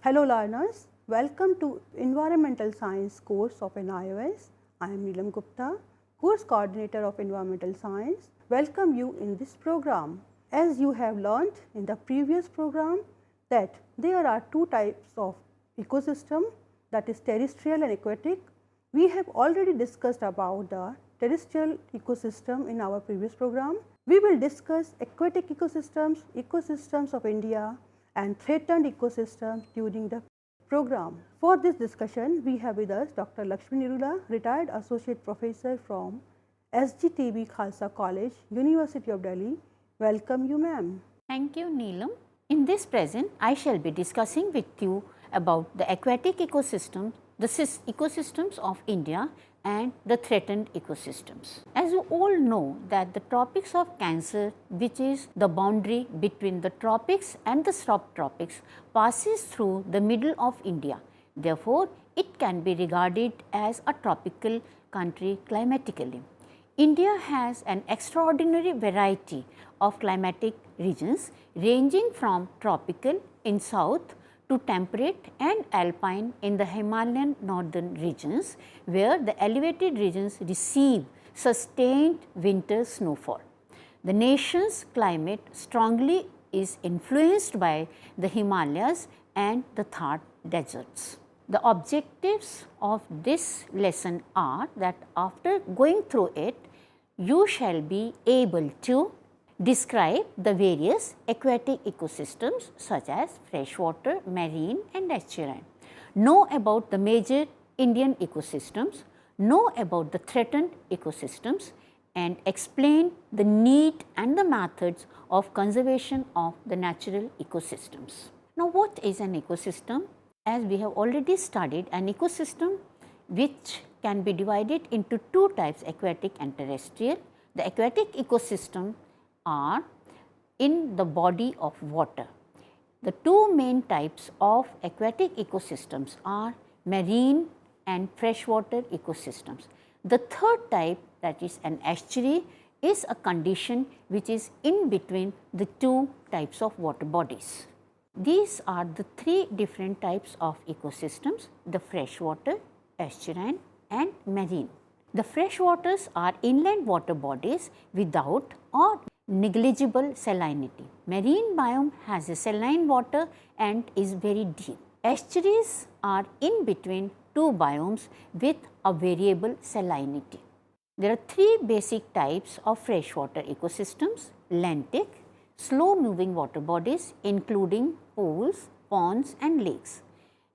Hello learners, welcome to Environmental Science course of NIOS. I am Neelam Gupta, course coordinator of Environmental Science. Welcome you in this program. As you have learned in the previous program that there are two types of ecosystem, that is terrestrial and aquatic. We have already discussed about the terrestrial ecosystem in our previous program. We will discuss aquatic ecosystems, ecosystems of India and threatened ecosystems during the program. For this discussion, we have with us Dr. Lakshmi Nirula, retired associate professor from SGTB Khalsa College, University of Delhi. Welcome you, ma'am. Thank you, Neelam. In this present, I shall be discussing with you about the aquatic ecosystem, the ecosystems of India and the threatened ecosystems. As you all know that the tropics of Cancer, which is the boundary between the tropics and the subtropics, passes through the middle of India. Therefore, it can be regarded as a tropical country climatically. India has an extraordinary variety of climatic regions ranging from tropical in south to temperate and alpine in the Himalayan northern regions, where the elevated regions receive sustained winter snowfall. The nation's climate strongly is influenced by the Himalayas and the Thar deserts. The objectives of this lesson are that after going through it, you shall be able to describe the various aquatic ecosystems such as freshwater, marine and estuarine. Know about the major Indian ecosystems, know about the threatened ecosystems and explain the need and the methods of conservation of the natural ecosystems. Now, what is an ecosystem? As we have already studied, an ecosystem which can be divided into two types, aquatic and terrestrial. The aquatic ecosystem are in the body of water. The two main types of aquatic ecosystems are marine and freshwater ecosystems. The third type, that is an estuary, is a condition which is in between the two types of water bodies. These are the three different types of ecosystems: the freshwater, estuarine and marine. The freshwaters are inland water bodies without or negligible salinity. Marine biome has a saline water and is very deep. Estuaries are in between two biomes with a variable salinity. There are three basic types of freshwater ecosystems: lentic, slow moving water bodies including pools, ponds and lakes;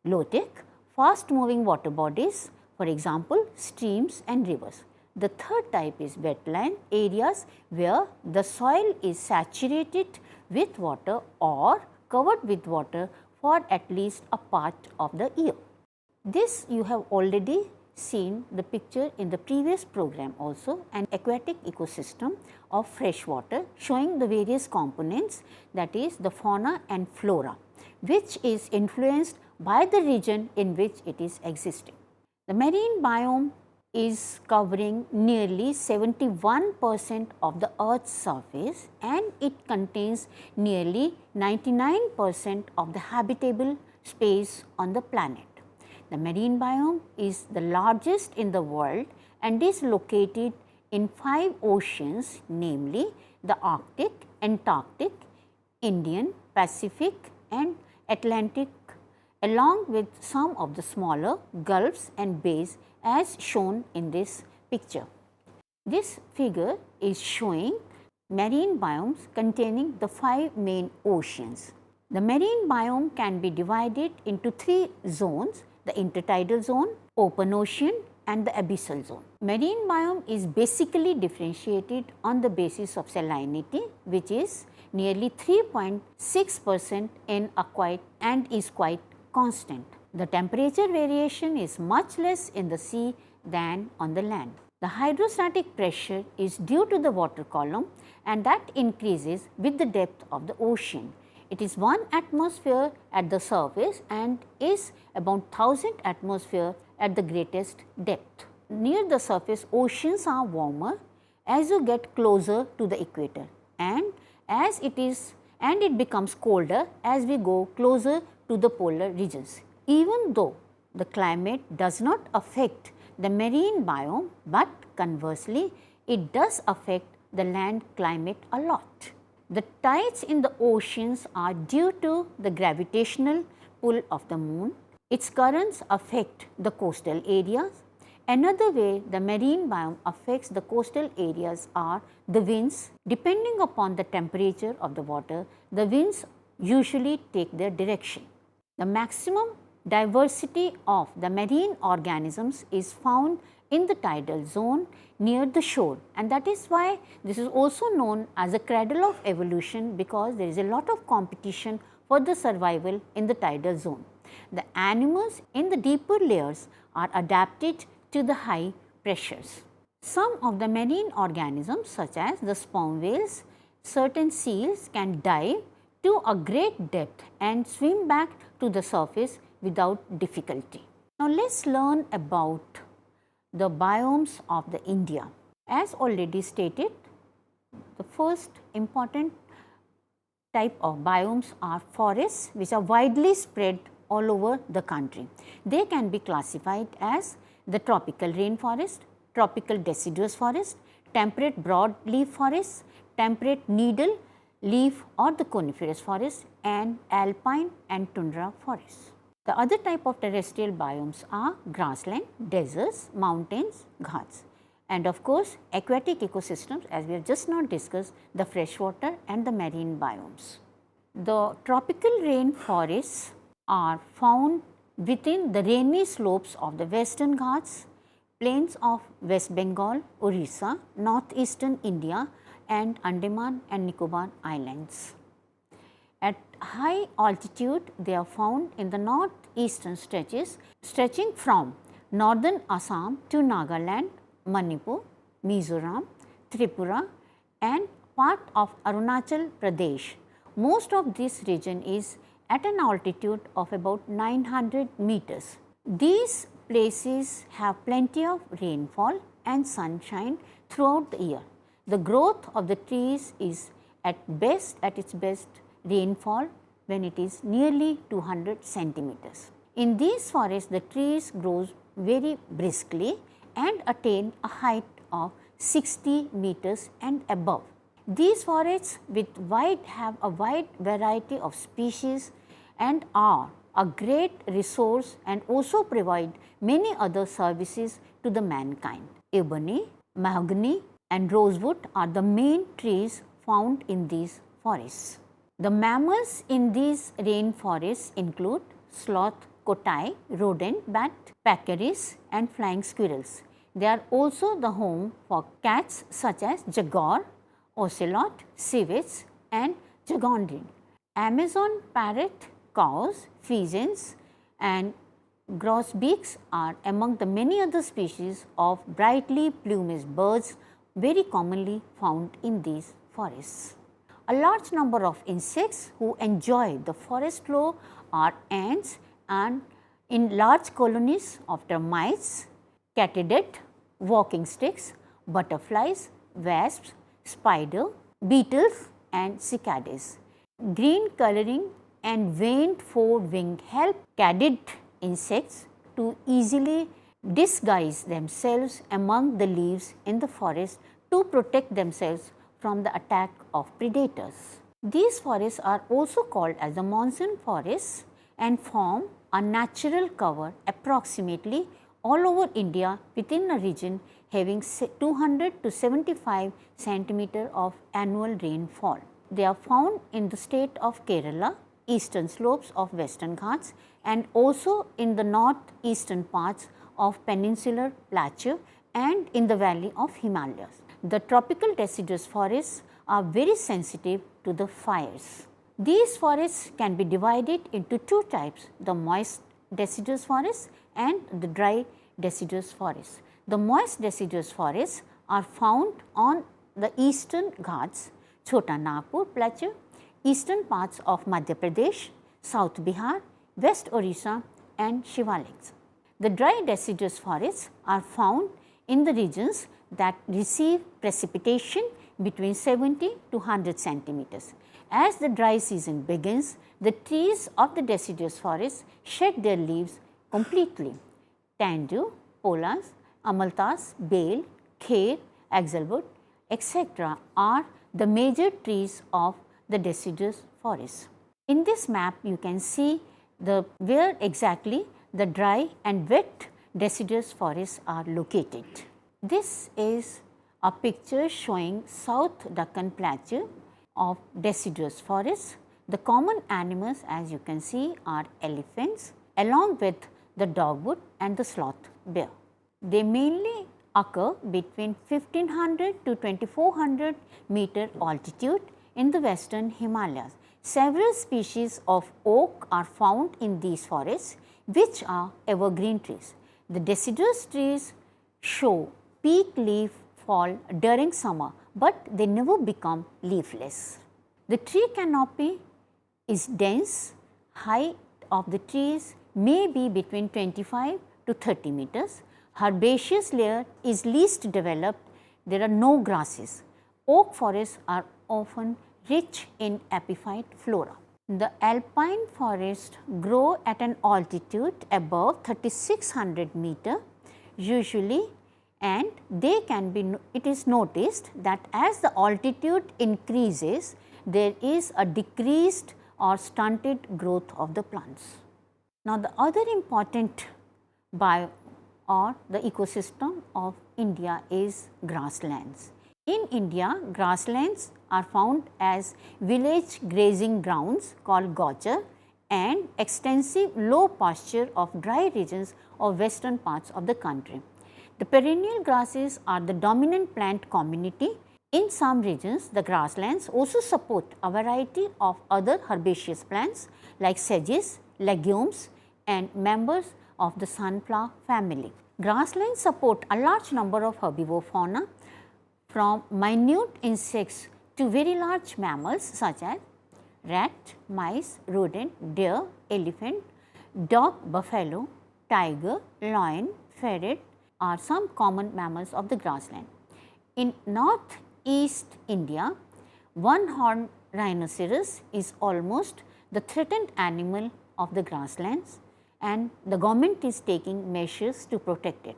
lotic, fast moving water bodies, for example streams and rivers. The third type is wetland areas where the soil is saturated with water or covered with water for at least a part of the year. This you have already seen the picture in the previous program also, an aquatic ecosystem of freshwater showing the various components, that is the fauna and flora, which is influenced by the region in which it is existing. The marine biome is covering nearly 71% of the Earth's surface and it contains nearly 99% of the habitable space on the planet. The marine biome is the largest in the world and is located in 5 oceans, namely the Arctic, Antarctic, Indian, Pacific and Atlantic, along with some of the smaller gulfs and bays as shown in this picture. This figure is showing marine biomes containing the 5 main oceans. The marine biome can be divided into 3 zones: the intertidal zone, open ocean and the abyssal zone. Marine biome is basically differentiated on the basis of salinity, which is nearly 3.6% in aquatic and is quite constant. The temperature variation is much less in the sea than on the land. The hydrostatic pressure is due to the water column and that increases with the depth of the ocean. It is 1 atmosphere at the surface and is about 1000 atmosphere at the greatest depth. Near the surface, oceans are warmer as you get closer to the equator, and it becomes colder as we go closer to the polar regions. Even though the climate does not affect the marine biome, but conversely it does affect the land climate a lot. The tides in the oceans are due to the gravitational pull of the moon. Its currents affect the coastal areas. Another way the marine biome affects the coastal areas are the winds. Depending upon the temperature of the water, the winds usually take their direction. The maximum diversity of the marine organisms is found in the tidal zone near the shore, and that is why this is also known as a cradle of evolution, because there is a lot of competition for the survival in the tidal zone. The animals in the deeper layers are adapted to the high pressures. Some of the marine organisms such as the sperm whales, certain seals can dive to a great depth and swim back to the surface without difficulty. Now, let us learn about the biomes of the India. As already stated, the first important type of biomes are forests, which are widely spread all over the country. They can be classified as the tropical rainforest, tropical deciduous forest, temperate broadleaf forests, temperate needle, leaf or the coniferous forest, and alpine and tundra forests. The other type of terrestrial biomes are grassland, deserts, mountains, ghats, and of course aquatic ecosystems, as we have just now discussed, the freshwater and the marine biomes. The tropical rainforests are found within the rainy slopes of the western Ghats, plains of West Bengal, Orissa, northeastern India and Andaman and Nicobar Islands. At high altitude, they are found in the northeastern stretches stretching from northern Assam to Nagaland, Manipur, Mizoram, Tripura and part of Arunachal Pradesh. Most of this region is at an altitude of about 900 meters. These places have plenty of rainfall and sunshine throughout the year. The growth of the trees is at its best rainfall when it is nearly 200 centimeters. In these forests, the trees grow very briskly and attain a height of 60 meters and above. These forests have a wide variety of species and are a great resource and also provide many other services to the mankind. Ebony, mahogany and rosewood are the main trees found in these forests. The mammals in these rainforests include sloth, kotai, rodent, bat, peccaries and flying squirrels. They are also the home for cats such as jaguar, ocelot, civets and jagondine. Amazon parrot, cows, pigeons and grosbeaks are among the many other species of brightly plumaged birds very commonly found in these forests. A large number of insects who enjoy the forest floor are ants and in large colonies of termites, katydid, walking sticks, butterflies, wasps, spider, beetles and cicadas. Green coloring and veined forewing help katydid insects to easily disguise themselves among the leaves in the forest to protect themselves from the attack of predators. These forests are also called as the monsoon forests and form a natural cover approximately all over India within a region having 200 to 75 centimeter of annual rainfall. They are found in the state of Kerala, eastern slopes of western Ghats and also in the northeastern parts of peninsular plateau and in the valley of Himalayas. The tropical deciduous forests are very sensitive to the fires. These forests can be divided into two types, the moist deciduous forests and the dry deciduous forests. The moist deciduous forests are found on the eastern Ghats, Chota Nagpur plateau, eastern parts of Madhya Pradesh, South Bihar, West Orissa and Shivaliks. The dry deciduous forests are found in the regions that receive precipitation between 70 to 100 centimeters. As the dry season begins, the trees of the deciduous forest shed their leaves completely. Tandu, polas, amalthas, bale, kher, hazelwood, etc. are the major trees of the deciduous forest. In this map, you can see where exactly the dry and wet deciduous forests are located. This is a picture showing South Deccan Plateau of deciduous forests. The common animals, as you can see, are elephants along with the dogwood and the sloth bear. They mainly occur between 1500 to 2400 meter altitude in the western Himalayas. Several species of oak are found in these forests, which are evergreen trees. The deciduous trees show peak leaf fall during summer, but they never become leafless. The tree canopy is dense. Height of the trees may be between 25 to 30 meters. Herbaceous layer is least developed. There are no grasses. Oak forests are often rich in epiphyte flora. The alpine forests grow at an altitude above 3600 meter usually, and it is noticed that as the altitude increases, there is a decreased or stunted growth of the plants. Now, the other important biome or the ecosystem of India is grasslands. In India, grasslands are found as village grazing grounds called gaucher and extensive low pasture of dry regions of western parts of the country. The perennial grasses are the dominant plant community. In some regions, the grasslands also support a variety of other herbaceous plants like sedges, legumes and members of the sunflower family. Grasslands support a large number of herbivore fauna, from minute insects to very large mammals such as rat, mice, rodent, deer, elephant, dog, buffalo, tiger, lion, ferret are some common mammals of the grassland. In northeast India, one-horned rhinoceros is almost the threatened animal of the grasslands, and the government is taking measures to protect it.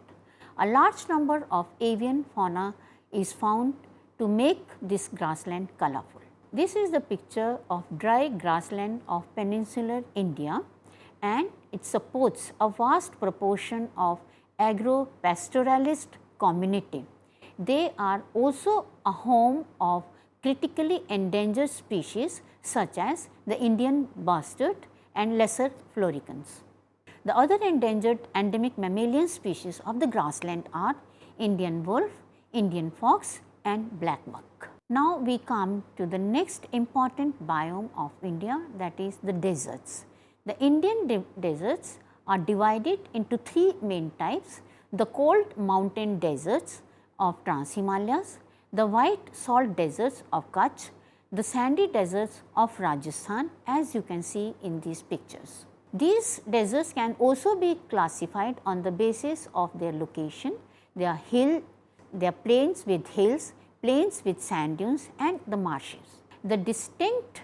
A large number of avian fauna is found to make this grassland colorful. This is the picture of dry grassland of peninsular India, and it supports a vast proportion of agro-pastoralist community. They are also a home of critically endangered species such as the Indian bustard and lesser floricans. The other endangered endemic mammalian species of the grassland are Indian wolf, Indian fox and black buck. Now we come to the next important biome of India, that is the deserts. The Indian deserts are divided into three main types: the cold mountain deserts of Trans-Himalayas, the white salt deserts of Kutch, the sandy deserts of Rajasthan, as you can see in these pictures. These deserts can also be classified on the basis of their location. They are plains with hills, plains with sand dunes and the marshes. The distinct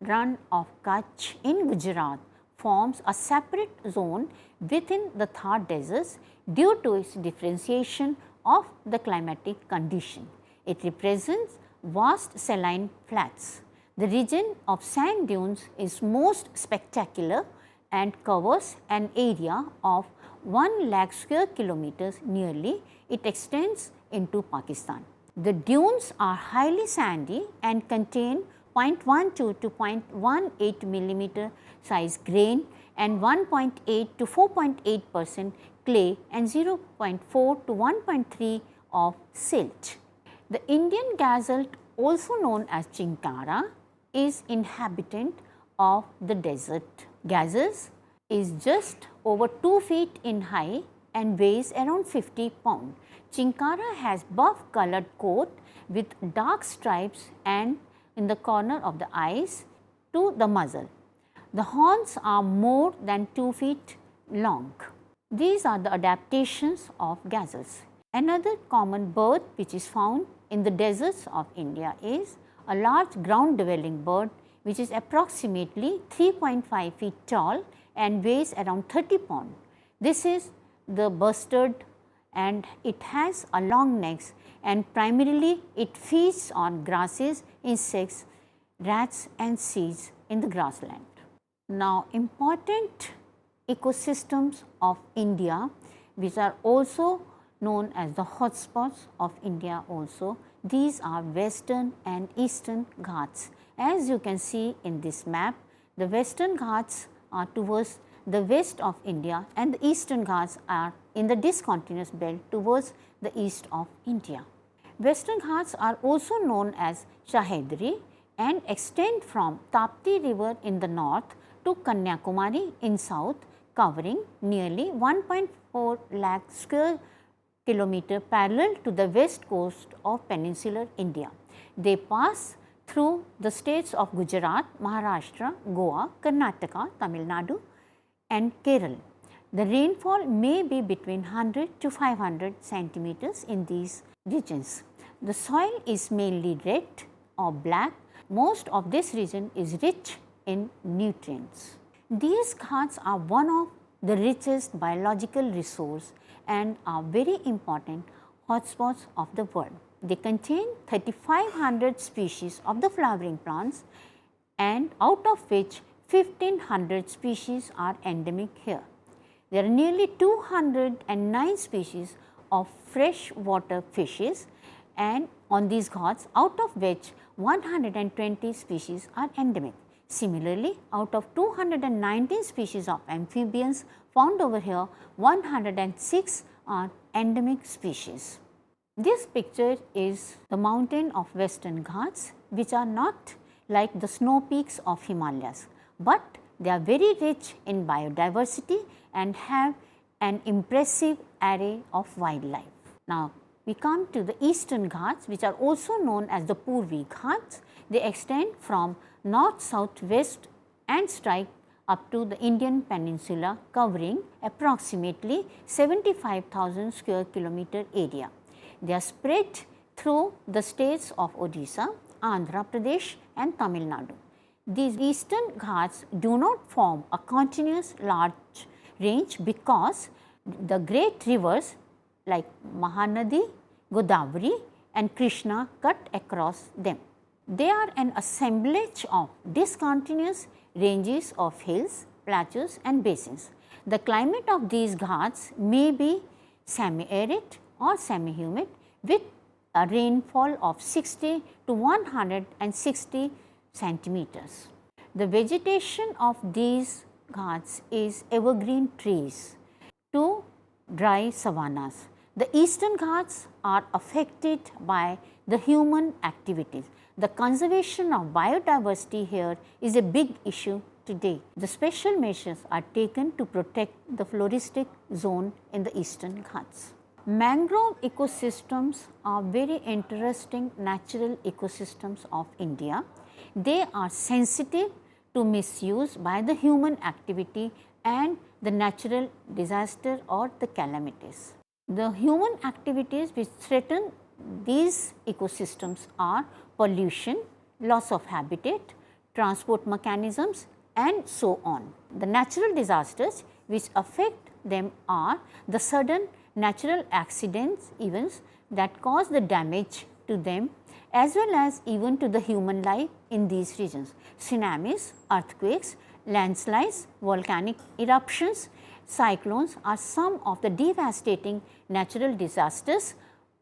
run of Kutch in Gujarat forms a separate zone within the Thar deserts due to its differentiation of the climatic condition. It represents vast saline flats. The region of sand dunes is most spectacular and covers an area of 1 lakh square kilometers nearly. It extends into Pakistan. The dunes are highly sandy and contain 0.12 to 0.18 millimeter size grain and 1.8 to 4.8% clay and 0.4 to 1.3 of silt. The Indian gazelle, also known as chinkara, is inhabitant of the desert. Gazelle is just over 2 feet in height and weighs around 50 pounds. Chinkara has buff colored coat with dark stripes and in the corner of the eyes to the muzzle. The horns are more than 2 feet long. These are the adaptations of gazelles. Another common bird which is found in the deserts of India is a large ground dwelling bird which is approximately 3.5 feet tall and weighs around 30 pounds. This is the bustard and it has a long neck, and primarily it feeds on grasses, insects, rats and seeds in the grassland. Now, important ecosystems of India, which are also known as the hotspots of India also, these are western and eastern Ghats. As you can see in this map, the western Ghats are towards the west of India and the eastern Ghats are in the discontinuous belt towards the east of India. Western Ghats are also known as Sahyadri and extend from Tapti river in the north to Kanyakumari in south, covering nearly 1.4 lakh square kilometer parallel to the west coast of peninsular India. They pass through the states of Gujarat, Maharashtra, Goa, Karnataka, Tamil Nadu and Kerala. The rainfall may be between 100 to 500 centimeters in these regions. The soil is mainly red or black. Most of this region is rich in nutrients. These Ghats are one of the richest biological resource and are very important hotspots of the world. They contain 3,500 species of the flowering plants, and out of which 1,500 species are endemic here. There are nearly 209 species of freshwater fishes and on these Ghats, out of which 120 species are endemic. Similarly, out of 219 species of amphibians found over here, 106 are endemic species. This picture is the mountain of Western Ghats, which are not like the snow peaks of Himalayas, but they are very rich in biodiversity and have an impressive array of wildlife. Now, we come to the Eastern Ghats, which are also known as the Purvi Ghats. They extend from north, south, west and strike up to the Indian peninsula, covering approximately 75,000 square kilometer area. They are spread through the states of Odisha, Andhra Pradesh and Tamil Nadu. These Eastern Ghats do not form a continuous large range because the great rivers like Mahanadi, Godavari and Krishna cut across them. They are an assemblage of discontinuous ranges of hills, plateaus and basins. The climate of these Ghats may be semi-arid or semi-humid with a rainfall of 60 to 160 centimeters. The vegetation of these Ghats is evergreen trees to dry savannas. The Eastern Ghats are affected by the human activities. The conservation of biodiversity here is a big issue today. The special measures are taken to protect the floristic zone in the Eastern Ghats. Mangrove ecosystems are very interesting natural ecosystems of India. They are sensitive to misuse by the human activity and the natural disaster or the calamities. The human activities which threaten these ecosystems are pollution, loss of habitat, transport mechanisms and so on. The natural disasters which affect them are the sudden natural accidents, events that cause the damage to them as well as even to the human life in these regions. Tsunamis, earthquakes, landslides, volcanic eruptions, cyclones are some of the devastating natural disasters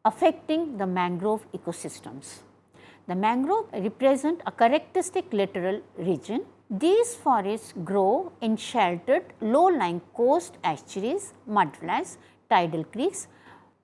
affecting the mangrove ecosystems. The mangrove represent a characteristic littoral region. These forests grow in sheltered low-lying coast estuaries, mudflats, tidal creeks,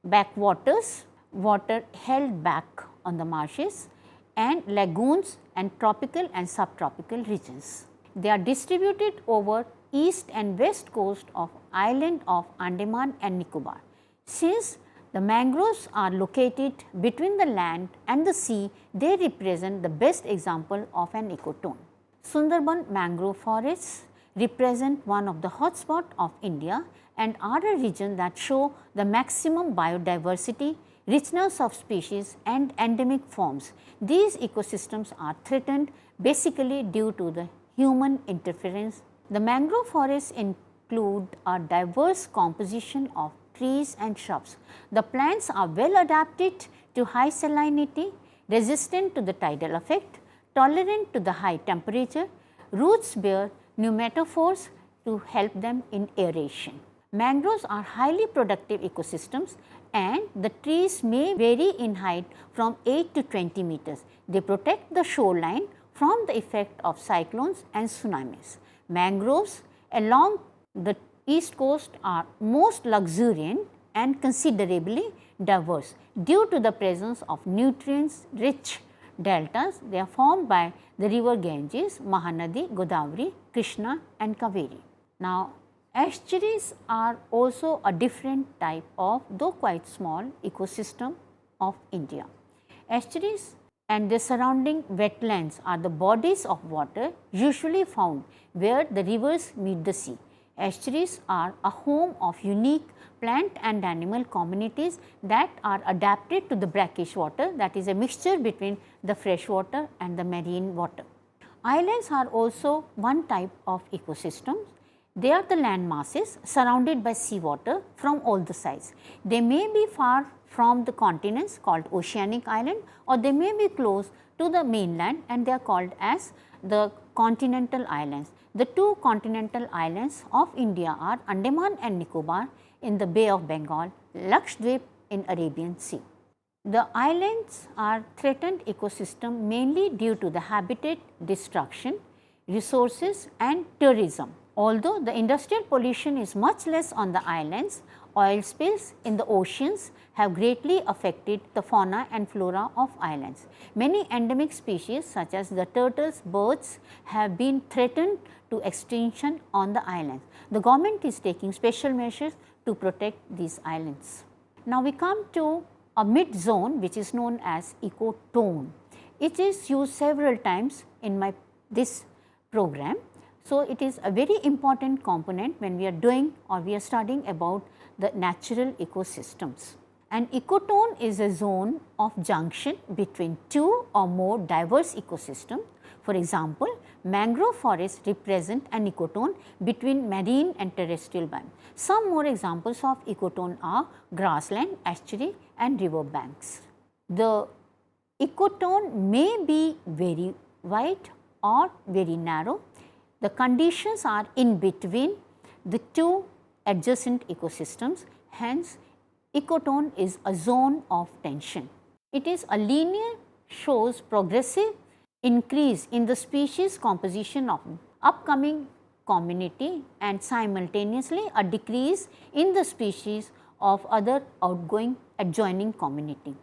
backwaters, water held back on the marshes and lagoons and tropical and subtropical regions. They are distributed over east and west coast of island of Andaman and Nicobar. Since the mangroves are located between the land and the sea, they represent the best example of an ecotone. Sundarban mangrove forests represent one of the hotspots of India and are a region that show the maximum biodiversity richness of species and endemic forms. These ecosystems are threatened basically due to the human interference. The mangrove forests include a diverse composition of trees and shrubs. The plants are well adapted to high salinity, resistant to the tidal effect, tolerant to the high temperature. Roots bear pneumatophores to help them in aeration. Mangroves are highly productive ecosystems and the trees may vary in height from 8 to 20 meters. They protect the shoreline from the effect of cyclones and tsunamis. Mangroves along the east coast are most luxuriant and considerably diverse due to the presence of nutrients rich deltas. They are formed by the river Ganges, Mahanadi, Godavari, Krishna and Kaveri. Now, estuaries are also a different type of, though quite small, ecosystem of India. Estuaries and their surrounding wetlands are the bodies of water usually found where the rivers meet the sea. Estuaries are a home of unique plant and animal communities that are adapted to the brackish water, that is a mixture between the fresh water and the marine water. Islands are also one type of ecosystem. They are the land masses surrounded by sea water from all the sides. They may be far from the continents called oceanic island, or they may be close to the mainland and they are called as the continental islands. The two continental islands of India are Andaman and Nicobar in the Bay of Bengal, Lakshadweep in Arabian Sea. The islands are threatened ecosystem mainly due to the habitat destruction, resources and tourism. Although the industrial pollution is much less on the islands, oil spills in the oceans have greatly affected the fauna and flora of islands. Many endemic species such as the turtles, birds have been threatened to extinction on the islands. The government is taking special measures to protect these islands. Now, we come to a mid zone which is known as ecotone. It is used several times in this program. So, it is a very important component when we are doing or we are studying about the natural ecosystems. An ecotone is a zone of junction between two or more diverse ecosystems. For example, mangrove forests represent an ecotone between marine and terrestrial biome. Some more examples of ecotone are grassland, estuary and river banks. The ecotone may be very wide or very narrow. The conditions are in between the two adjacent ecosystems, hence ecotone is a zone of tension. It is a linear, shows progressive increase in the species composition of upcoming community and simultaneously a decrease in the species of other outgoing adjoining community.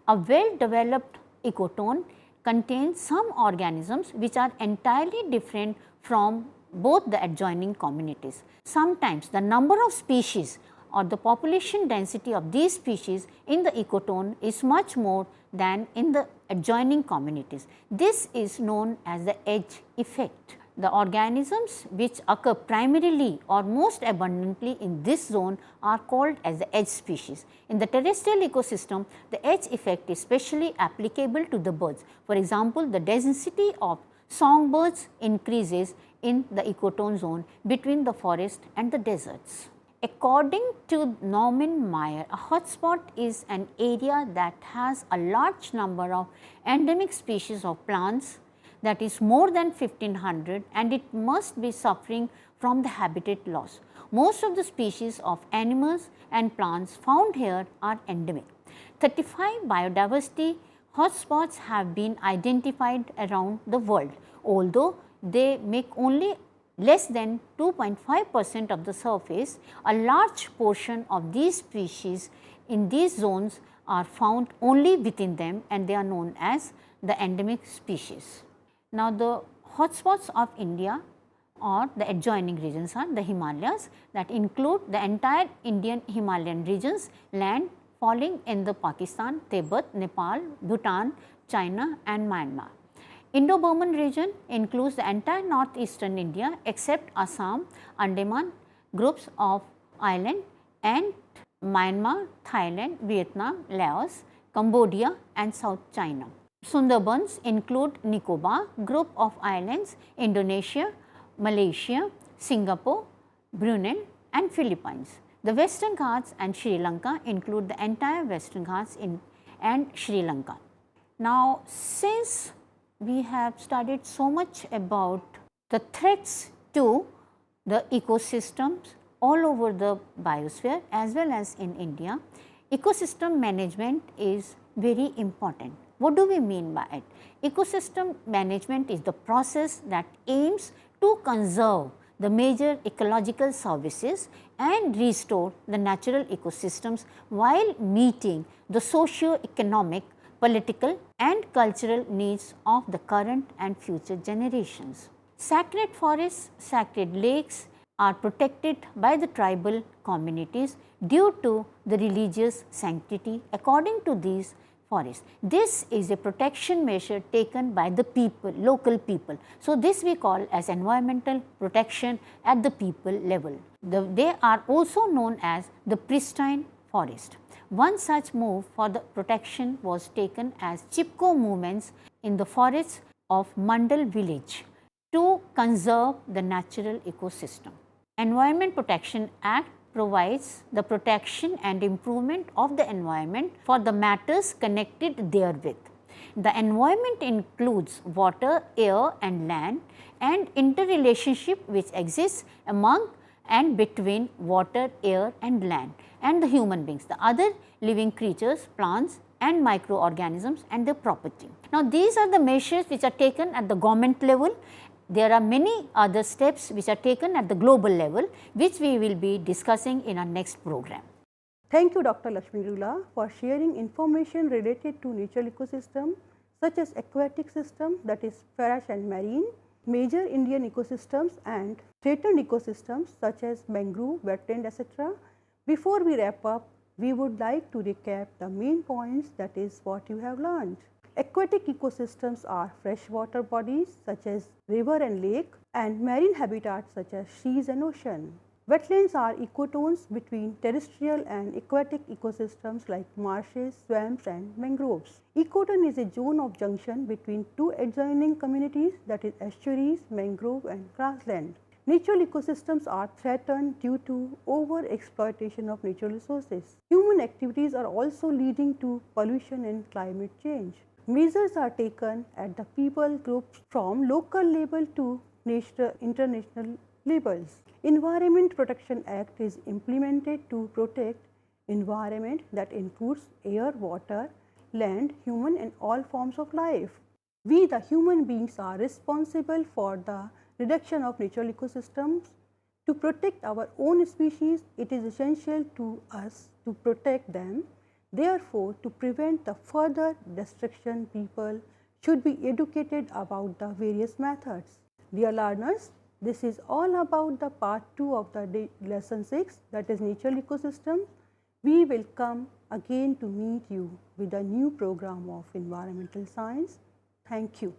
A well developed ecotone contains some organisms which are entirely different from both the adjoining communities. Sometimes the number of species or the population density of these species in the ecotone is much more than in the adjoining communities. This is known as the edge effect. The organisms which occur primarily or most abundantly in this zone are called as the edge species. In the terrestrial ecosystem, the edge effect is specially applicable to the birds. For example, the density of songbirds increases in the ecotone zone between the forest and the deserts. According to Norman Meyer, a hotspot is an area that has a large number of endemic species of plants, that is more than 1500, and it must be suffering from the habitat loss. Most of the species of animals and plants found here are endemic. 35 biodiversity hotspots have been identified around the world, although they make only less than 2.5% of the surface. A large portion of these species in these zones are found only within them and they are known as the endemic species. Now, the hotspots of India or the adjoining regions are the Himalayas, that include the entire Indian Himalayan regions, land falling in the Pakistan, Tibet, Nepal, Bhutan, China and Myanmar. Indo-Burman region includes the entire northeastern India except Assam, Andaman, groups of island and Myanmar, Thailand, Vietnam, Laos, Cambodia and South China. Sundarbans include Nicobar group of islands, Indonesia, Malaysia, Singapore, Brunei and Philippines. The Western Ghats and Sri Lanka include the entire Western Ghats and Sri Lanka. Now, since we have studied so much about the threats to the ecosystems all over the biosphere as well as in India, ecosystem management is very important. What do we mean by it? Ecosystem management is the process that aims to conserve the major ecological services and restore the natural ecosystems while meeting the socio-economic, political and cultural needs of the current and future generations. Sacred forests, sacred lakes are protected by the tribal communities due to the religious sanctity according to these forests. This is a protection measure taken by the people, local people. So, this we call as environmental protection at the people level. They are also known as the pristine forest. One such move for the protection was taken as Chipko movements in the forests of Mandal village to conserve the natural ecosystem. Environment Protection Act provides the protection and improvement of the environment for the matters connected therewith. The environment includes water, air and land and interrelationship which exists among and between water, air and land and the human beings, the other living creatures, plants and microorganisms and their property. Now, these are the measures which are taken at the government level. There are many other steps which are taken at the global level, which we will be discussing in our next program. Thank you, Dr. Lakshmi Rula, for sharing information related to natural ecosystem such as aquatic system, that is fresh and marine, major Indian ecosystems and threatened ecosystems such as mangrove, wetland, etc. Before we wrap up, we would like to recap the main points, that is what you have learned. Aquatic ecosystems are freshwater bodies such as river and lake and marine habitats such as seas and ocean. Wetlands are ecotones between terrestrial and aquatic ecosystems like marshes, swamps and mangroves. Ecotone is a zone of junction between two adjoining communities, that is estuaries, mangrove and grassland. Natural ecosystems are threatened due to over-exploitation of natural resources. Human activities are also leading to pollution and climate change. Measures are taken at the people groups from local level to international levels. Environment Protection Act is implemented to protect environment that includes air, water, land, human and all forms of life. We the human beings are responsible for the reduction of natural ecosystems. To protect our own species, it is essential to us to protect them. Therefore, to prevent the further destruction, people should be educated about the various methods. Dear learners, this is all about the part 2 of the lesson 6, that is natural ecosystem. We will come again to meet you with a new program of environmental science. Thank you.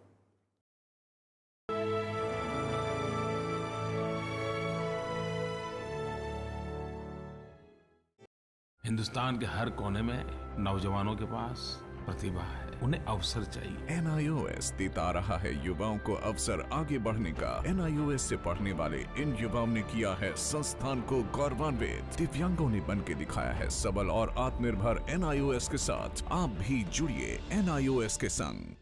Hindustan के हर कोने में नौजवानों के पास प्रतिभा है, उन्हें अवसर चाहिए। NIOS देता रहा है युवाओं को अवसर आगे बढ़ने का। NIOS से पढ़ने वाले इन युवाओं ने किया है संस्थान को गौरवान्वित। दिव्यांगों ने बन के दिखाया है सबल और आत्मनिर्भर NIOS के साथ। आप भी जुड़िए NIOS के संग।